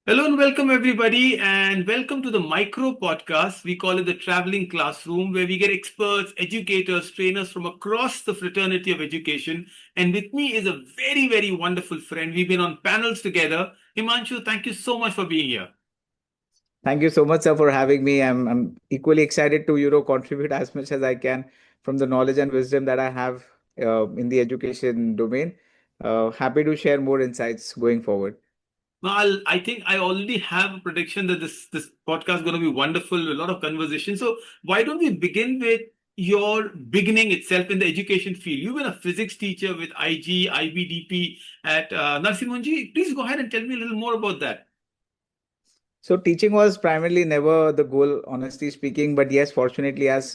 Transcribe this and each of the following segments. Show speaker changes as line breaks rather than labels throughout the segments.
Hello and welcome, everybody, and welcome to the micro podcast. We call it the traveling classroom, where we get experts, educators, trainers from across the fraternity of education. And with me is a very, very wonderful friend. We've been on panels together. Himanshu, thank you so much for being here.
Thank you so much, sir, for having me. I'm equally excited to contribute as much as I can from the knowledge and wisdom that I have in the education domain. Happy to share more insights going forward.
Now, I think I already have a prediction that this podcast is going to be wonderful, a lot of conversation. So why don't we begin with your beginning itself in the education field? You've been a physics teacher with IG, IBDP at Narsimhanji. Please go ahead and tell me a little more about that.
So teaching was primarily never the goal, honestly speaking. But yes, fortunately, as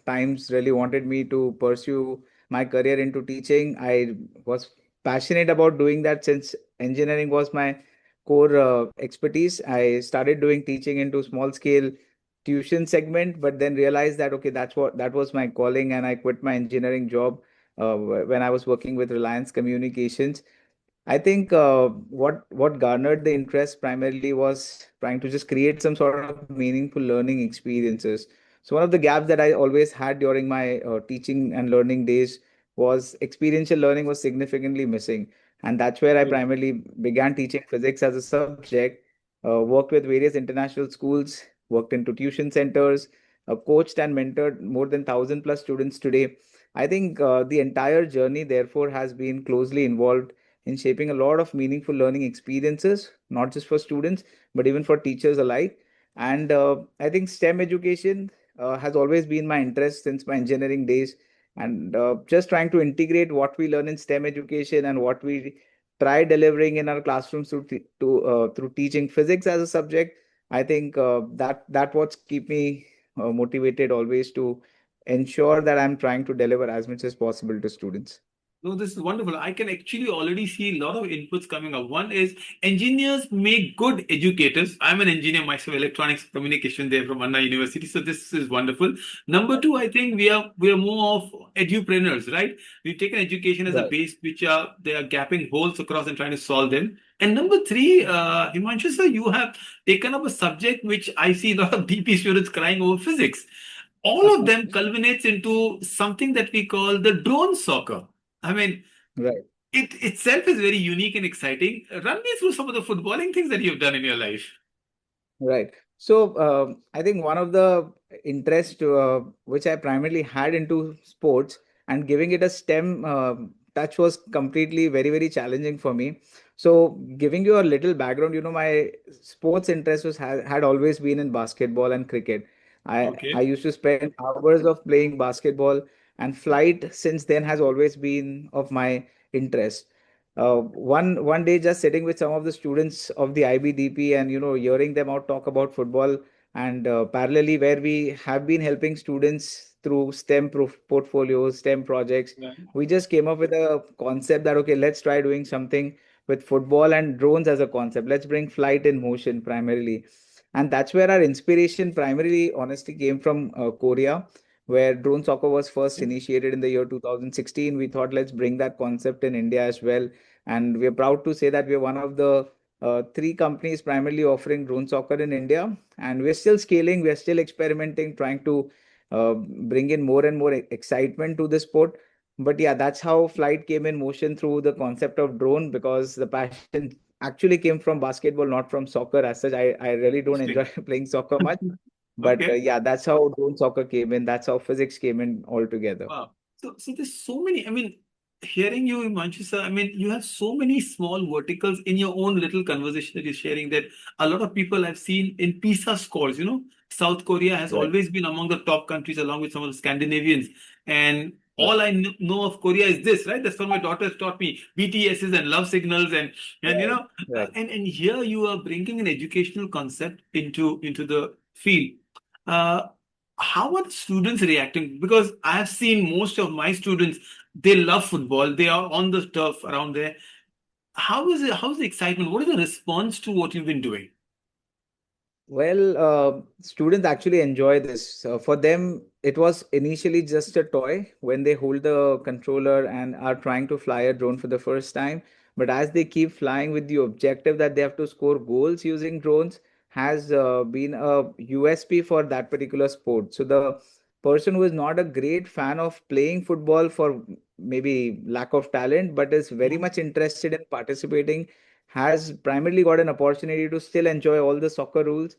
times really wanted me to pursue my career into teaching, I was passionate about doing that since engineering was my core expertise. I started doing teaching into small scale tuition segment, but then realized that okay, that was my calling, and I quit my engineering job when I was working with Reliance Communications. I think what garnered the interest primarily was trying to just create some sort of meaningful learning experiences. So one of the gaps that I always had during my teaching and learning days was experiential learning was significantly missing, and that's where I primarily began teaching physics as a subject. Worked with various international schools, worked into tuition centers, coached and mentored more than 1,000 plus students today. I think the entire journey, therefore, has been closely involved in shaping a lot of meaningful learning experiences, not just for students, but even for teachers alike. And I think STEM education has always been my interest since my engineering days. And just trying to integrate what we learn in STEM education and what we try delivering in our classrooms through teaching physics as a subject. I think that what's keep me motivated always to ensure that I'm trying to deliver as much as possible to students.
No, this is wonderful. I can actually already see a lot of inputs coming up. One is engineers make good educators. I'm an engineer myself, electronics communication there from Anna University. So this is wonderful. Number two, I think we are more of edupreneurs, right? We've taken education as a
Right.
base, which are they are gapping holes across and trying to solve them. And number three, Himanshu sir, you have taken up a subject which I see a lot of DP students crying over physics. All of them culminates into something that we call the drone soccer. I mean,
Right.
it itself is very unique and exciting. Run me through some of the footballing things that you've done in your life.
Right. So I think one of the interest which I primarily had into sports and giving it a STEM touch was completely very challenging for me. So giving you a little background, my sports interest had always been in basketball and cricket. I
Okay.
used to spend hours of playing basketball, and flight since then has always been of my interest. One day just sitting with some of the students of the IBDP and hearing them out talk about football, and parallelly where we have been helping students through STEM portfolios, STEM projects,
Right.
we just came up with a concept that okay, let's try doing something with football and drones as a concept. Let's bring flight in motion primarily. And that's where our inspiration primarily honestly came from Korea, where drone soccer was first initiated in the year 2016. We thought let's bring that concept in India as well, and we're proud to say that we're one of the three companies primarily offering drone soccer in India. And we're still scaling, we're still experimenting, trying to bring in more and more excitement to the sport. But yeah, that's how flight came in motion through the concept of drone, because the passion actually came from basketball, not from soccer as such. I really don't enjoy
Interesting.
playing soccer much. But
Okay.
yeah, that's how drone soccer came in. That's how physics came in altogether.
Wow. So there's so many. I mean, hearing you, Manchester, I mean, you have so many small verticals in your own little conversation that you're sharing that a lot of people I've seen in PISA scores. South Korea has
Right.
always been among the top countries along with some of the Scandinavians. And
Right.
all I know of Korea is this, right? That's what my daughter has taught me. BTSs and love signals and
Right. Right.
and here you are bringing an educational concept into the field. Uh, how are the students reacting? Because I have seen most of my students, they love football. They are on the turf around there. How is it? How's the excitement? What is the response to what you've been doing?
Well, students actually enjoy this. For them, it was initially just a toy when they hold the controller and are trying to fly a drone for the first time. But as they keep flying with the objective that they have to score goals using drones, has been a USP for that particular sport. So the person who is not a great fan of playing football for maybe lack of talent, but is very
Mhm.
much interested in participating, has primarily got an opportunity to still enjoy all the soccer rules,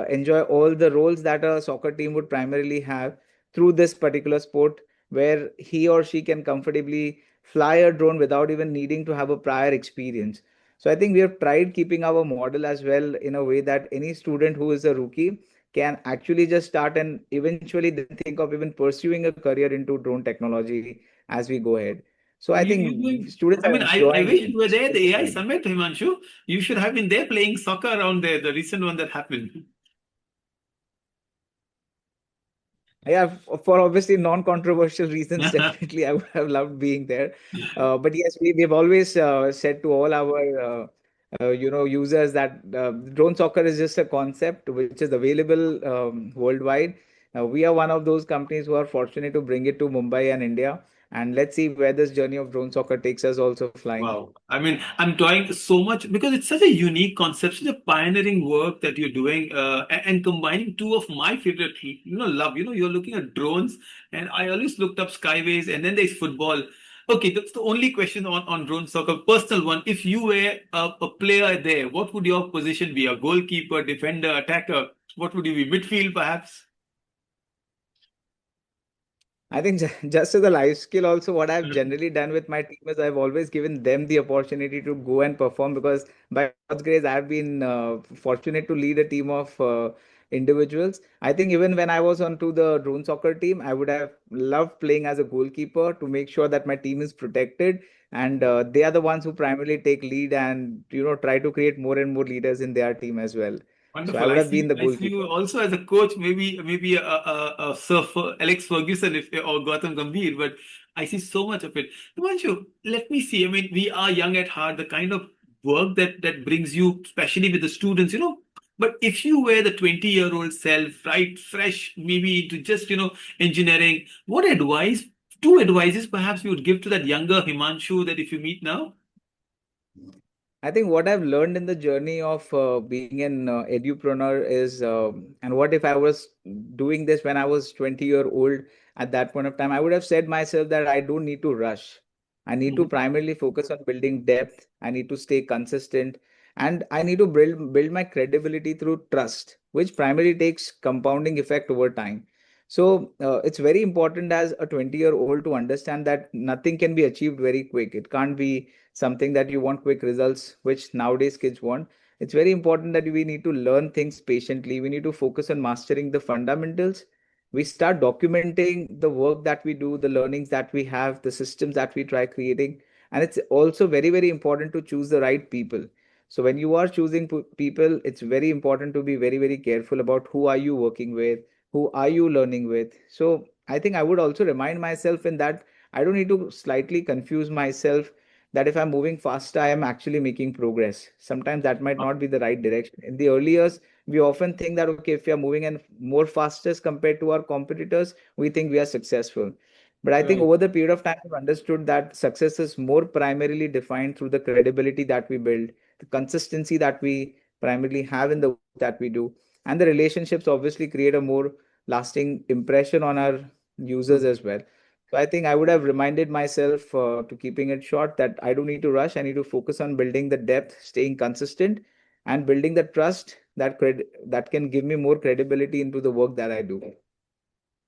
enjoy all the roles that a soccer team would primarily have through this particular sport, where he or she can comfortably fly a drone without even needing to have a prior experience. So I think we have tried keeping our model as well in a way that any student who is a rookie can actually just start and eventually then think of even pursuing a career into drone technology as we go ahead. So I
You
think
doing?
students
I
are
mean, I
enjoying
wish
it.
you were there, the AI
Simplified.
summit, Himanshu. You should have been there playing soccer around there, the recent one that happened.
Yeah, for obviously non-controversial reasons, definitely I would have loved being there. But yes, we've always said to all our users that drone soccer is just a concept which is available worldwide. We are one of those companies who are fortunate to bring it to Mumbai and India. And let's see where this journey of drone soccer takes us also flying.
Wow. I mean, I'm enjoying so much because it's such a unique concept, such a pioneering work that you're doing, and combining two of my favorite, love. You're looking at drones, and I always looked up skyways, and then there's football. Okay, that's the only question on drone soccer. Personal one. If you were a player there, what would your position be? A goalkeeper, defender, attacker? What would you be? Midfield, perhaps?
I think just as a life skill, also what I've generally done with my team is I've always given them the opportunity to go and perform, because by God's grace, I've been fortunate to lead a team of individuals. I think even when I was onto the drone soccer team, I would have loved playing as a goalkeeper to make sure that my team is protected, and they are the ones who primarily take lead and try to create more and more leaders in their team as well. So I
Wonderful.
would have been the
I see
goalkeeper.
you also as a coach, maybe a Sir Alex Ferguson or Gautam Gambhir, but I see so much of it. Himanshu, let me see. I mean, we are young at heart, the kind of work that brings you, especially with the students. But if you were the 20-year-old self, right, fresh, maybe into just, engineering, what advice, two advices perhaps you would give to that younger Himanshu that if you meet now?
I think what I've learned in the journey of being an edupreneur is, and what if I was doing this when I was 20-year-old at that point of time, I would have said myself that I don't need to rush. I need to
Mhm.
primarily focus on building depth. I need to stay consistent, and I need to build my credibility through trust, which primarily takes compounding effect over time. So it's very important as a 20-year-old to understand that nothing can be achieved very quick. It can't be something that you want quick results, which nowadays kids want. It's very important that we need to learn things patiently. We need to focus on mastering the fundamentals. We start documenting the work that we do, the learnings that we have, the systems that we try creating. And it's also very, very important to choose the right people. So when you are choosing people, it's very important to be very, very careful about who are you working with, who are you learning with. So I think I would also remind myself in that I don't need to slightly confuse myself that if I'm moving faster, I am actually making progress. Sometimes that might not be the right direction. In the early years, we often think that, okay, if we are moving and more fastest compared to our competitors, we think we are successful. But I think
Right.
over the period of time, I've understood that success is more primarily defined through the credibility that we build, the consistency that we primarily have in the work that we do, and the relationships obviously create a more lasting impression on our users as well. So I think I would have reminded myself to keeping it short that I don't need to rush. I need to focus on building the depth, staying consistent, and building the trust that can give me more credibility into the work that I do.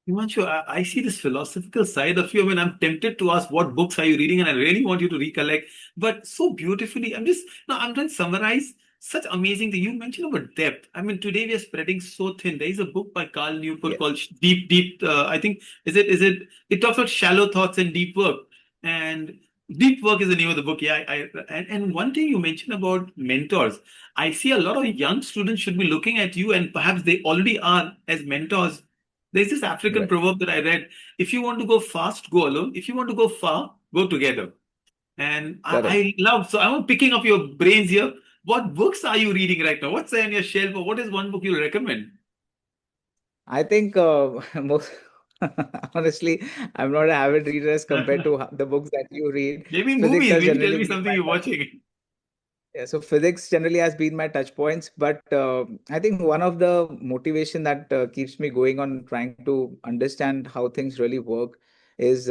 Himanshu, I see this philosophical side of you. I mean, I'm tempted to ask what books are you reading, and I really want you to recollect. But so beautifully, I'm trying to summarize such amazing thing. You mentioned about depth. I mean, today we are spreading so thin. There is a book by Carl Newport
Yeah,
called Deep. I think is it? It talks about shallow thoughts and deep work. And deep work is the name of the book. Yeah, and one thing you mentioned about mentors. I see a lot of young students should be looking at you, and perhaps they already are as mentors. There's this African
right.
proverb that I read. If you want to go fast, go alone. If you want to go far, go together. And
Correct.
I love, so I'm picking up your brains here. What books are you reading right now? What's there on your shelf, or what is one book you recommend?
I think most. Honestly, I'm not a avid reader as compared to the books that you read.
Maybe
Physics
movies.
has
Maybe tell
generally
me
been
something
my
you're
touch.
watching.
Yeah, so physics generally has been my touch points, but I think one of the motivation that keeps me going on trying to understand how things really work is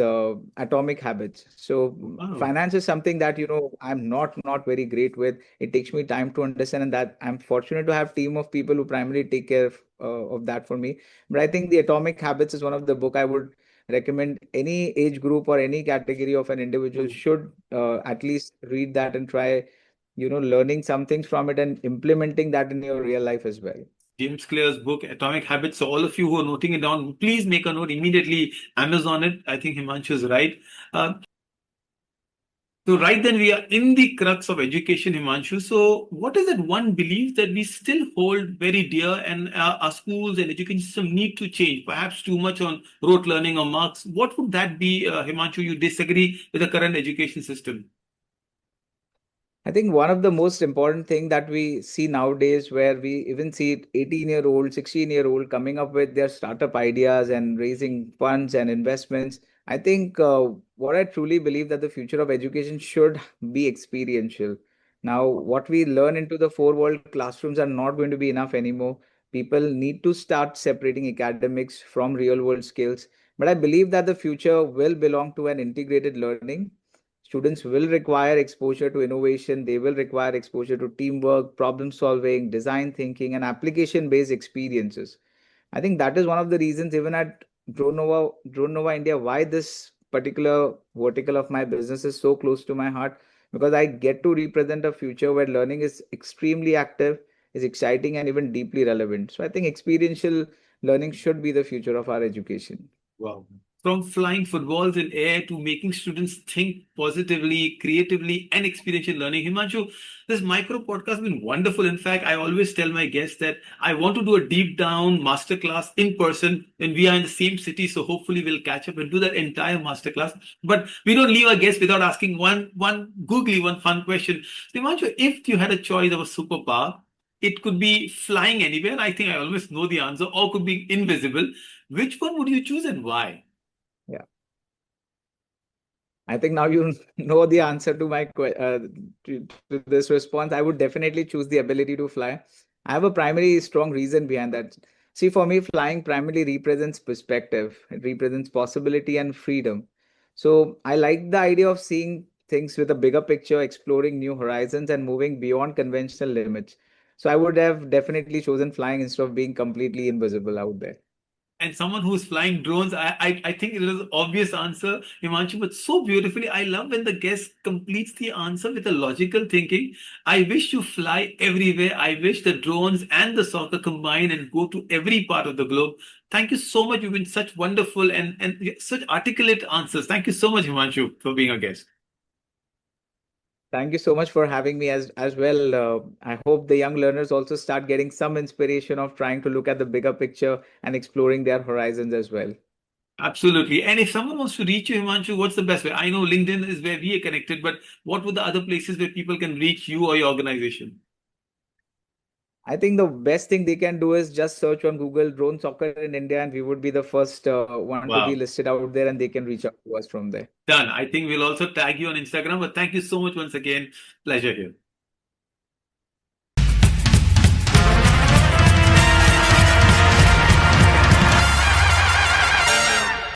atomic habits. So
Wow.
finance is something that I'm not very great with. It takes me time to understand, and that I'm fortunate to have team of people who primarily take care of that for me. But I think the Atomic Habits is one of the book I would recommend any age group or any category of an individual should at least read that and try learning some things from it and implementing that in your real life as well.
James Clear's book, Atomic Habits. So, all of you who are noting it down, please make a note immediately. Amazon it. I think Himanshu is right. Uh, so, right then, we are in the crux of education, Himanshu. So, what is that one belief that we still hold very dear and our schools and education system need to change? Perhaps too much on rote learning or marks. What would that be, Himanshu? You disagree with the current education system?
I think one of the most important thing that we see nowadays, where we even see 18-year-old, 16-year-old coming up with their startup ideas and raising funds and investments. I think what I truly believe that the future of education should be experiential. Now, what we learn into the four-wall classrooms are not going to be enough anymore. People need to start separating academics from real-world skills. But I believe that the future will belong to an integrated learning. Students will require exposure to innovation, they will require exposure to teamwork, problem solving, design thinking, and application based experiences. I think that is one of the reasons, even at Drone Nova India, why this particular vertical of my business is so close to my heart, because I get to represent a future where learning is extremely active, is exciting, and even deeply relevant. So I think experiential learning should be the future of our education.
Wow. From flying footballs in air to making students think positively, creatively, and experiential learning. Himanshu, this micro podcast has been wonderful. In fact, I always tell my guests that I want to do a deep down masterclass in person when we are in the same city. So hopefully we'll catch up and do that entire masterclass. But we don't leave our guests without asking one fun question. So Himanshu, if you had a choice of a superpower, it could be flying anywhere. I think I always know the answer, or could be invisible. Which one would you choose and why?
Yeah. I think now you know the answer to to this response. I would definitely choose the ability to fly. I have a primary strong reason behind that. See, for me, flying primarily represents perspective. It represents possibility and freedom. So I like the idea of seeing things with a bigger picture, exploring new horizons, and moving beyond conventional limits. So I would have definitely chosen flying instead of being completely invisible out there.
And someone who's flying drones, I think it is an obvious answer, Himanshu, but so beautifully. I love when the guest completes the answer with a logical thinking. I wish you fly everywhere. I wish the drones and the soccer combine and go to every part of the globe. Thank you so much. You've been such wonderful and such articulate answers. Thank you so much, Himanshu, for being a guest.
Thank you so much for having me as well. I hope the young learners also start getting some inspiration of trying to look at the bigger picture and exploring their horizons as well.
Absolutely. And if someone wants to reach you, Himanshu, what's the best way? I know LinkedIn is where we are connected, but what would the other places where people can reach you or your organization?
I think the best thing they can do is just search on Google drone soccer in India, and we would be the first one to be
Wow.
listed out there, and they can reach out to us from there.
Done. I think we'll also tag you on Instagram, but thank you so much once again. Pleasure here.